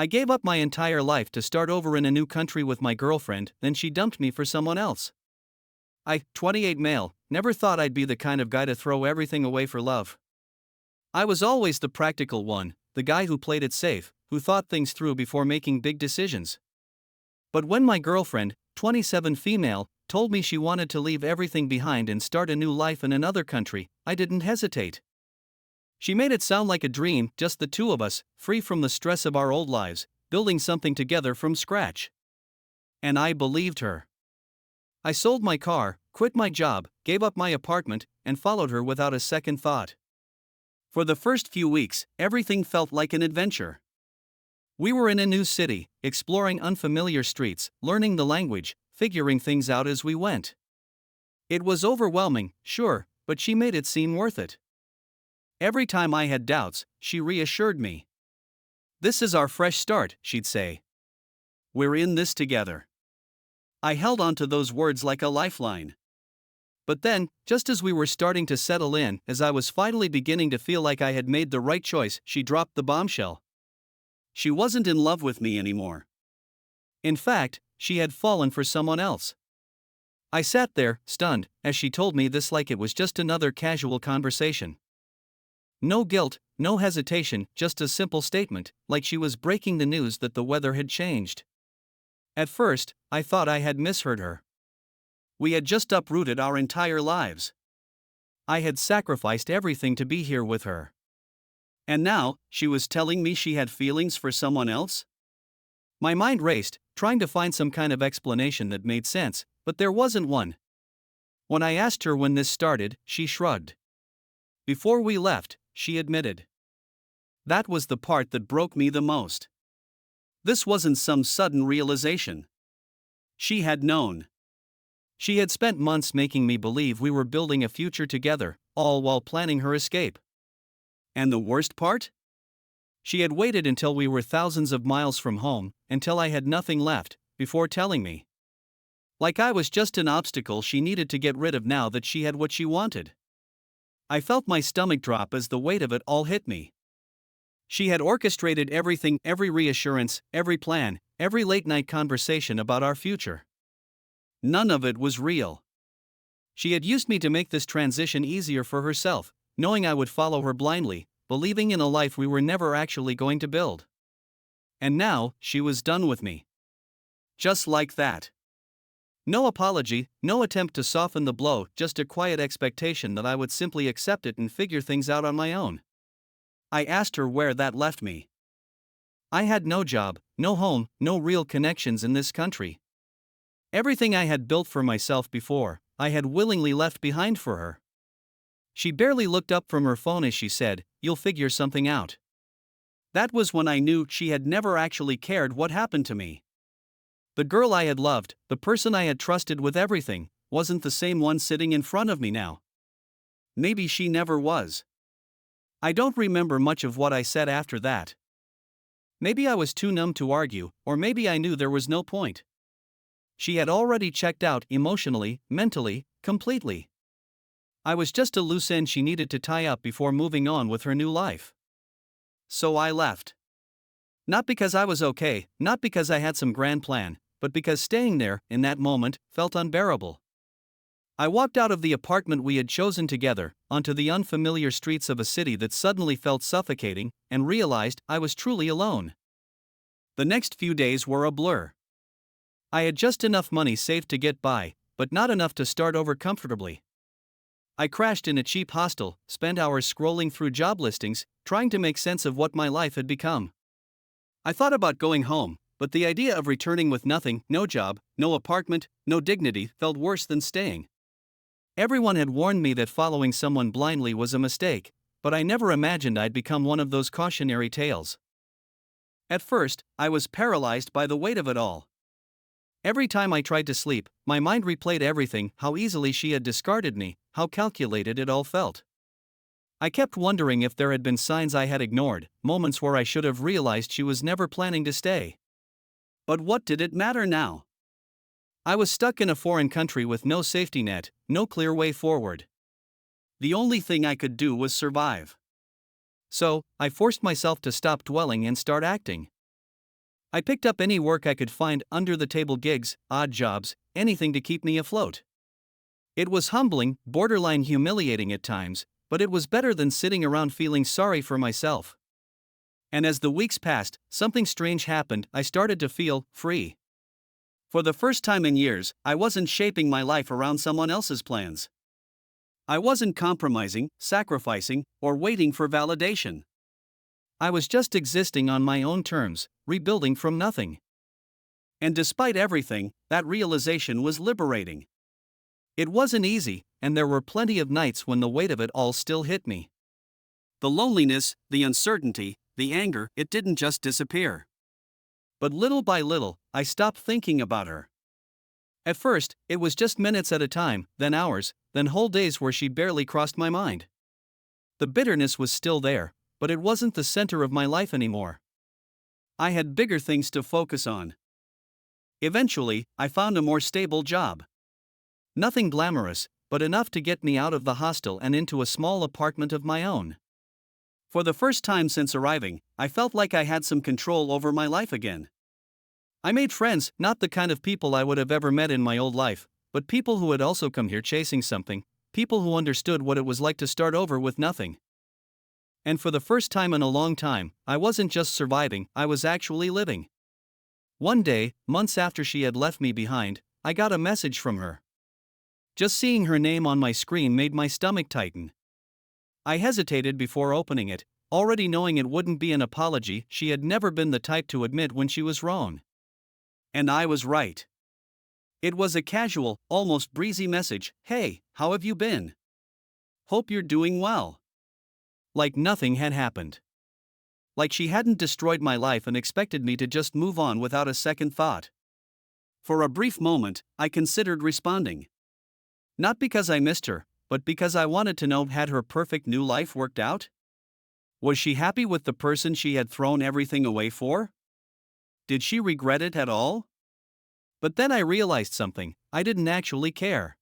I gave up my entire life to start over in a new country with my girlfriend, then she dumped me for someone else. I, 28 male, never thought I'd be the kind of guy to throw everything away for love. I was always the practical one, the guy who played it safe, who thought things through before making big decisions. But when my girlfriend, 27 female, told me she wanted to leave everything behind and start a new life in another country, I didn't hesitate. She made it sound like a dream, just the two of us, free from the stress of our old lives, building something together from scratch. And I believed her. I sold my car, quit my job, gave up my apartment, and followed her without a second thought. For the first few weeks, everything felt like an adventure. We were in a new city, exploring unfamiliar streets, learning the language, figuring things out as we went. It was overwhelming, sure, but she made it seem worth it. Every time I had doubts, she reassured me. "This is our fresh start," she'd say. "We're in this together." I held on to those words like a lifeline. But then, just as we were starting to settle in, as I was finally beginning to feel like I had made the right choice, she dropped the bombshell. She wasn't in love with me anymore. In fact, she had fallen for someone else. I sat there, stunned, as she told me this like it was just another casual conversation. No guilt, no hesitation, just a simple statement, like she was breaking the news that the weather had changed. At first, I thought I had misheard her. We had just uprooted our entire lives. I had sacrificed everything to be here with her. And now, she was telling me she had feelings for someone else? My mind raced, trying to find some kind of explanation that made sense, but there wasn't one. When I asked her when this started, she shrugged. Before we left, she admitted. That was the part that broke me the most. This wasn't some sudden realization. She had known. She had spent months making me believe we were building a future together, all while planning her escape. And the worst part? She had waited until we were thousands of miles from home, until I had nothing left, before telling me. Like I was just an obstacle she needed to get rid of now that she had what she wanted. I felt my stomach drop as the weight of it all hit me. She had orchestrated everything, every reassurance, every plan, every late-night conversation about our future. None of it was real. She had used me to make this transition easier for herself, knowing I would follow her blindly, believing in a life we were never actually going to build. And now, she was done with me. Just like that. No apology, no attempt to soften the blow, just a quiet expectation that I would simply accept it and figure things out on my own. I asked her where that left me. I had no job, no home, no real connections in this country. Everything I had built for myself before, I had willingly left behind for her. She barely looked up from her phone as she said, "You'll figure something out." That was when I knew she had never actually cared what happened to me. The girl I had loved, the person I had trusted with everything, wasn't the same one sitting in front of me now. Maybe she never was. I don't remember much of what I said after that. Maybe I was too numb to argue, or maybe I knew there was no point. She had already checked out emotionally, mentally, completely. I was just a loose end she needed to tie up before moving on with her new life. So I left. Not because I was okay, not because I had some grand plan, but because staying there, in that moment, felt unbearable. I walked out of the apartment we had chosen together, onto the unfamiliar streets of a city that suddenly felt suffocating, and realized I was truly alone. The next few days were a blur. I had just enough money saved to get by, but not enough to start over comfortably. I crashed in a cheap hostel, spent hours scrolling through job listings, trying to make sense of what my life had become. I thought about going home, but the idea of returning with nothing, no job, no apartment, no dignity, felt worse than staying. Everyone had warned me that following someone blindly was a mistake, but I never imagined I'd become one of those cautionary tales. At first, I was paralyzed by the weight of it all. Every time I tried to sleep, my mind replayed everything, how easily she had discarded me, how calculated it all felt. I kept wondering if there had been signs I had ignored, moments where I should have realized she was never planning to stay. But what did it matter now? I was stuck in a foreign country with no safety net, no clear way forward. The only thing I could do was survive. So, I forced myself to stop dwelling and start acting. I picked up any work I could find, under the table gigs, odd jobs, anything to keep me afloat. It was humbling, borderline humiliating at times, but it was better than sitting around feeling sorry for myself. And as the weeks passed, something strange happened. I started to feel free. For the first time in years, I wasn't shaping my life around someone else's plans. I wasn't compromising, sacrificing, or waiting for validation. I was just existing on my own terms, rebuilding from nothing. And despite everything, that realization was liberating. It wasn't easy, and there were plenty of nights when the weight of it all still hit me. The loneliness, the uncertainty, the anger, it didn't just disappear. But little by little, I stopped thinking about her. At first, it was just minutes at a time, then hours, then whole days where she barely crossed my mind. The bitterness was still there, but it wasn't the center of my life anymore. I had bigger things to focus on. Eventually, I found a more stable job. Nothing glamorous, but enough to get me out of the hostel and into a small apartment of my own. For the first time since arriving, I felt like I had some control over my life again. I made friends, not the kind of people I would have ever met in my old life, but people who had also come here chasing something, people who understood what it was like to start over with nothing. And for the first time in a long time, I wasn't just surviving, I was actually living. One day, months after she had left me behind, I got a message from her. Just seeing her name on my screen made my stomach tighten. I hesitated before opening it, already knowing it wouldn't be an apology. She had never been the type to admit when she was wrong. And I was right. It was a casual, almost breezy message. "Hey, how have you been? Hope you're doing well." Like nothing had happened. Like she hadn't destroyed my life and expected me to just move on without a second thought. For a brief moment, I considered responding. Not because I missed her, but because I wanted to know, had her perfect new life worked out? Was she happy with the person she had thrown everything away for? Did she regret it at all? But then I realized something: I didn't actually care.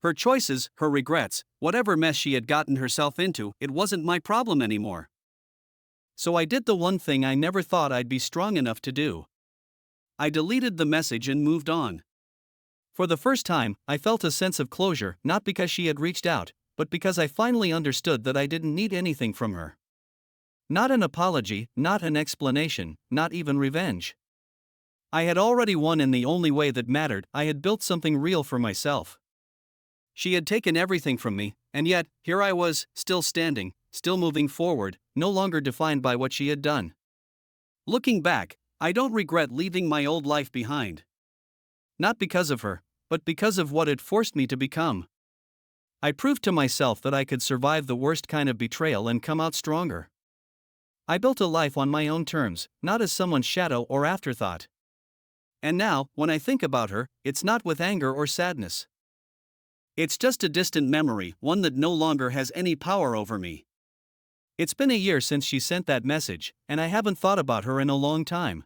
Her choices, her regrets, whatever mess she had gotten herself into, it wasn't my problem anymore. So I did the one thing I never thought I'd be strong enough to do. I deleted the message and moved on. For the first time, I felt a sense of closure, not because she had reached out, but because I finally understood that I didn't need anything from her. Not an apology, not an explanation, not even revenge. I had already won in the only way that mattered. I had built something real for myself. She had taken everything from me, and yet, here I was, still standing, still moving forward, no longer defined by what she had done. Looking back, I don't regret leaving my old life behind. Not because of her, but because of what it forced me to become. I proved to myself that I could survive the worst kind of betrayal and come out stronger. I built a life on my own terms, not as someone's shadow or afterthought. And now, when I think about her, it's not with anger or sadness. It's just a distant memory, one that no longer has any power over me. It's been a year since she sent that message, and I haven't thought about her in a long time.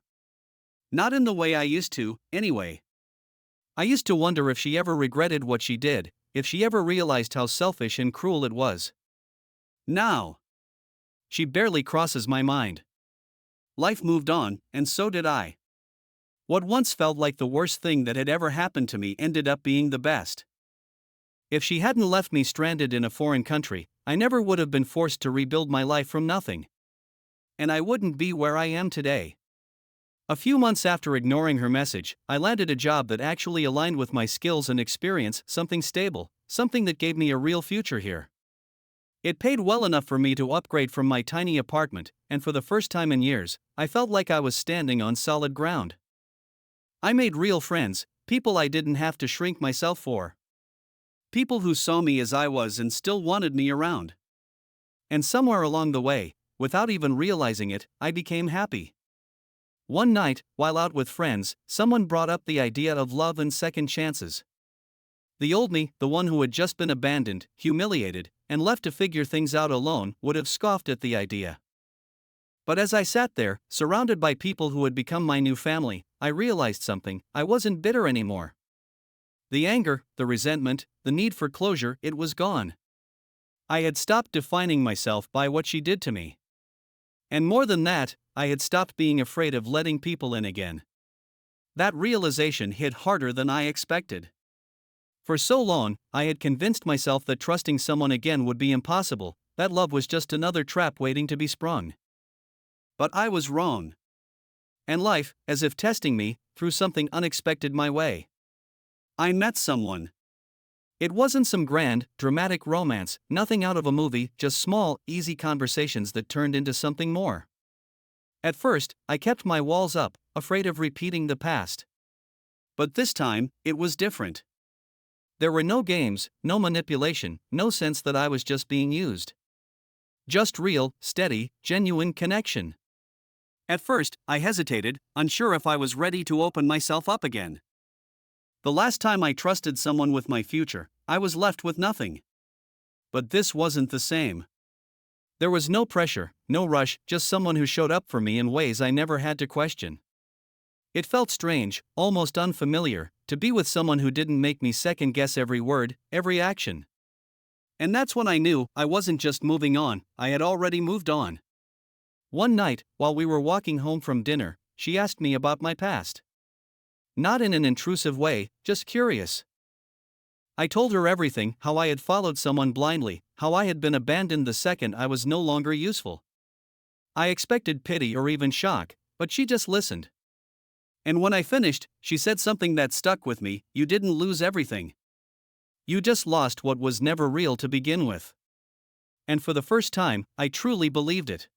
Not in the way I used to, anyway. I used to wonder if she ever regretted what she did, if she ever realized how selfish and cruel it was. Now, she barely crosses my mind. Life moved on, and so did I. What once felt like the worst thing that had ever happened to me ended up being the best. If she hadn't left me stranded in a foreign country, I never would have been forced to rebuild my life from nothing. And I wouldn't be where I am today. A few months after ignoring her message, I landed a job that actually aligned with my skills and experience, something stable, something that gave me a real future here. It paid well enough for me to upgrade from my tiny apartment, and for the first time in years, I felt like I was standing on solid ground. I made real friends, people I didn't have to shrink myself for. People who saw me as I was and still wanted me around. And somewhere along the way, without even realizing it, I became happy. One night, while out with friends, someone brought up the idea of love and second chances. The old me, the one who had just been abandoned, humiliated, and left to figure things out alone, would have scoffed at the idea. But as I sat there, surrounded by people who had become my new family, I realized something: I wasn't bitter anymore. The anger, the resentment, the need for closure, it was gone. I had stopped defining myself by what she did to me. And more than that, I had stopped being afraid of letting people in again. That realization hit harder than I expected. For so long, I had convinced myself that trusting someone again would be impossible, that love was just another trap waiting to be sprung. But I was wrong. And life, as if testing me, threw something unexpected my way. I met someone. It wasn't some grand, dramatic romance, nothing out of a movie, just small, easy conversations that turned into something more. At first, I kept my walls up, afraid of repeating the past. But this time, it was different. There were no games, no manipulation, no sense that I was just being used. Just real, steady, genuine connection. At first, I hesitated, unsure if I was ready to open myself up again. The last time I trusted someone with my future, I was left with nothing. But this wasn't the same. There was no pressure, no rush, just someone who showed up for me in ways I never had to question. It felt strange, almost unfamiliar, to be with someone who didn't make me second guess every word, every action. And that's when I knew I wasn't just moving on, I had already moved on. One night, while we were walking home from dinner, she asked me about my past. Not in an intrusive way, just curious. I told her everything, how I had followed someone blindly, how I had been abandoned the second I was no longer useful. I expected pity or even shock, but she just listened. And when I finished, she said something that stuck with me: "You didn't lose everything. You just lost what was never real to begin with." And for the first time, I truly believed it.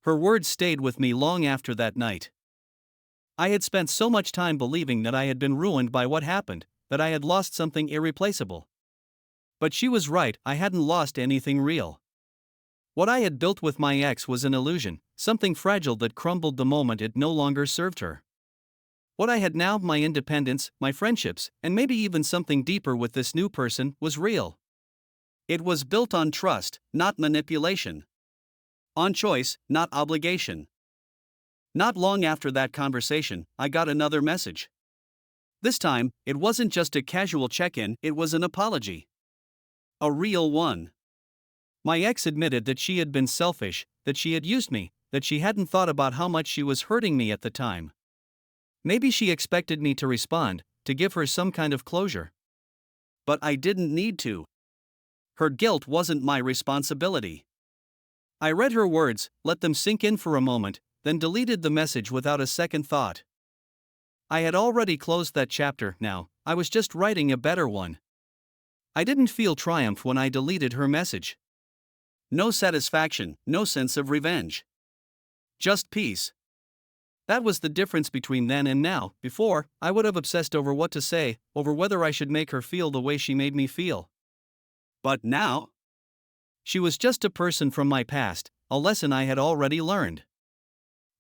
Her words stayed with me long after that night. I had spent so much time believing that I had been ruined by what happened, that I had lost something irreplaceable. But she was right, I hadn't lost anything real. What I had built with my ex was an illusion, something fragile that crumbled the moment it no longer served her. What I had now, my independence, my friendships, and maybe even something deeper with this new person, was real. It was built on trust, not manipulation. On choice, not obligation. Not long after that conversation, I got another message. This time, it wasn't just a casual check-in, it was an apology. A real one. My ex admitted that she had been selfish, that she had used me, that she hadn't thought about how much she was hurting me at the time. Maybe she expected me to respond, to give her some kind of closure. But I didn't need to. Her guilt wasn't my responsibility. I read her words, let them sink in for a moment, then deleted the message without a second thought. I had already closed that chapter now, I was just writing a better one. I didn't feel triumph when I deleted her message. No satisfaction, no sense of revenge. Just peace. That was the difference between then and now. Before, I would have obsessed over what to say, over whether I should make her feel the way she made me feel. But now? She was just a person from my past, a lesson I had already learned.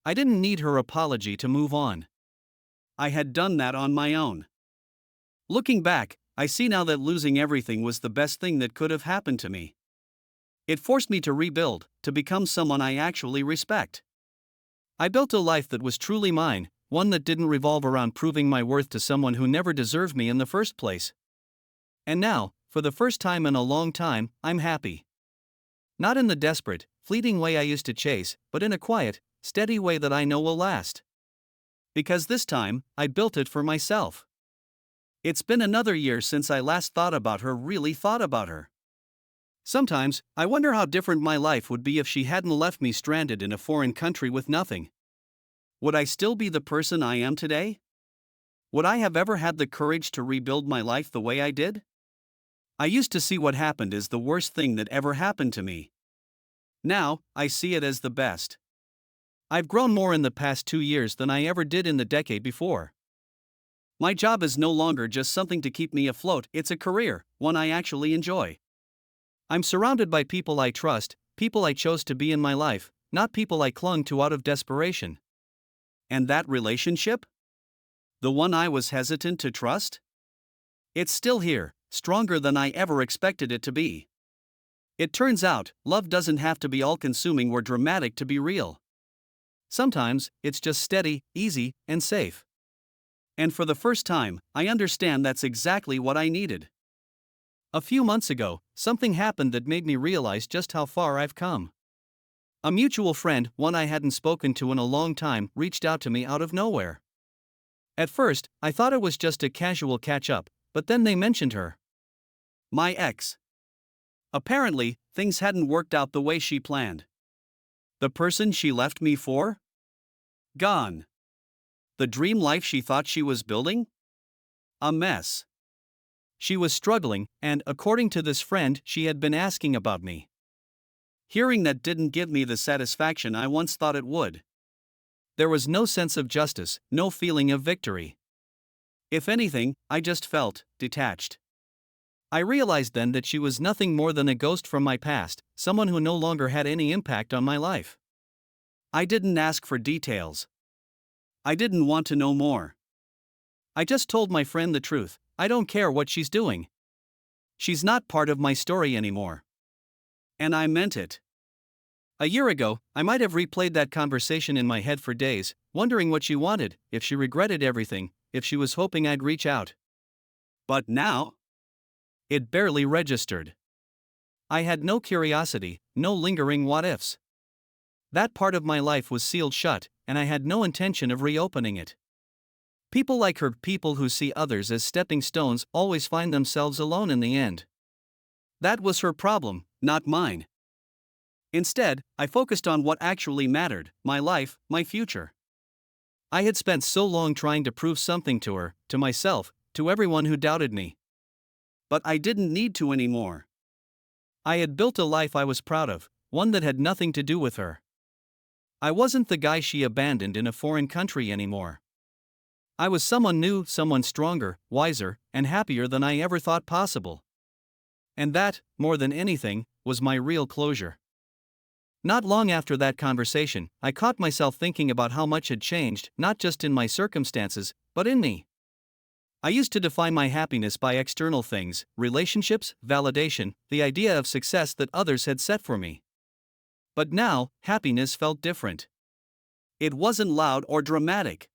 I didn't need her apology to move on. I had done that on my own. Looking back, I see now that losing everything was the best thing that could have happened to me. It forced me to rebuild, to become someone I actually respect. I built a life that was truly mine, one that didn't revolve around proving my worth to someone who never deserved me in the first place. And now, for the first time in a long time, I'm happy. Not in the desperate, fleeting way I used to chase, but in a quiet, steady way that I know will last. Because this time, I built it for myself. It's been another year since I last thought about her, really thought about her. Sometimes, I wonder how different my life would be if she hadn't left me stranded in a foreign country with nothing. Would I still be the person I am today? Would I have ever had the courage to rebuild my life the way I did? I used to see what happened as the worst thing that ever happened to me. Now, I see it as the best. I've grown more in the past 2 years than I ever did in the decade before. My job is no longer just something to keep me afloat, it's a career, one I actually enjoy. I'm surrounded by people I trust, people I chose to be in my life, not people I clung to out of desperation. And that relationship? The one I was hesitant to trust? It's still here, stronger than I ever expected it to be. It turns out, love doesn't have to be all-consuming or dramatic to be real. Sometimes, it's just steady, easy, and safe. And for the first time, I understand that's exactly what I needed. A few months ago, something happened that made me realize just how far I've come. A mutual friend, one I hadn't spoken to in a long time, reached out to me out of nowhere. At first, I thought it was just a casual catch up, but then they mentioned her. My ex. Apparently, things hadn't worked out the way she planned. The person she left me for? Gone. The dream life she thought she was building? A mess. She was struggling, and according to this friend, she had been asking about me. Hearing that didn't give me the satisfaction I once thought it would. There was no sense of justice, no feeling of victory. If anything, I just felt detached. I realized then that she was nothing more than a ghost from my past, someone who no longer had any impact on my life. I didn't ask for details. I didn't want to know more. I just told my friend the truth. I don't care what she's doing. She's not part of my story anymore. And I meant it. A year ago, I might have replayed that conversation in my head for days, wondering what she wanted, if she regretted everything, if she was hoping I'd reach out. But now? It barely registered. I had no curiosity, no lingering what-ifs. That part of my life was sealed shut, and I had no intention of reopening it. People like her, people who see others as stepping stones, always find themselves alone in the end. That was her problem, not mine. Instead, I focused on what actually mattered: my life, my future. I had spent so long trying to prove something to her, to myself, to everyone who doubted me. But I didn't need to anymore. I had built a life I was proud of, one that had nothing to do with her. I wasn't the guy she abandoned in a foreign country anymore. I was someone new, someone stronger, wiser, and happier than I ever thought possible. And that, more than anything, was my real closure. Not long after that conversation, I caught myself thinking about how much had changed, not just in my circumstances, but in me. I used to define my happiness by external things: relationships, validation, the idea of success that others had set for me. But now, happiness felt different. It wasn't loud or dramatic.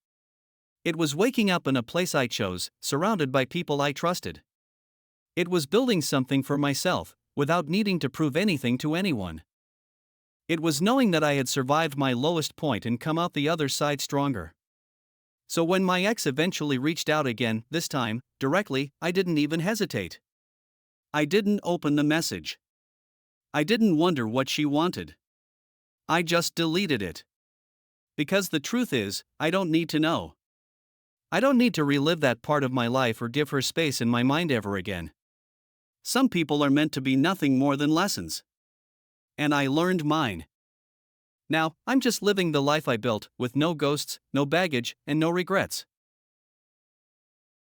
It was waking up in a place I chose, surrounded by people I trusted. It was building something for myself, without needing to prove anything to anyone. It was knowing that I had survived my lowest point and come out the other side stronger. So when my ex eventually reached out again, this time, directly, I didn't even hesitate. I didn't open the message. I didn't wonder what she wanted. I just deleted it. Because the truth is, I don't need to know. I don't need to relive that part of my life or give her space in my mind ever again. Some people are meant to be nothing more than lessons. And I learned mine. Now, I'm just living the life I built, with no ghosts, no baggage, and no regrets.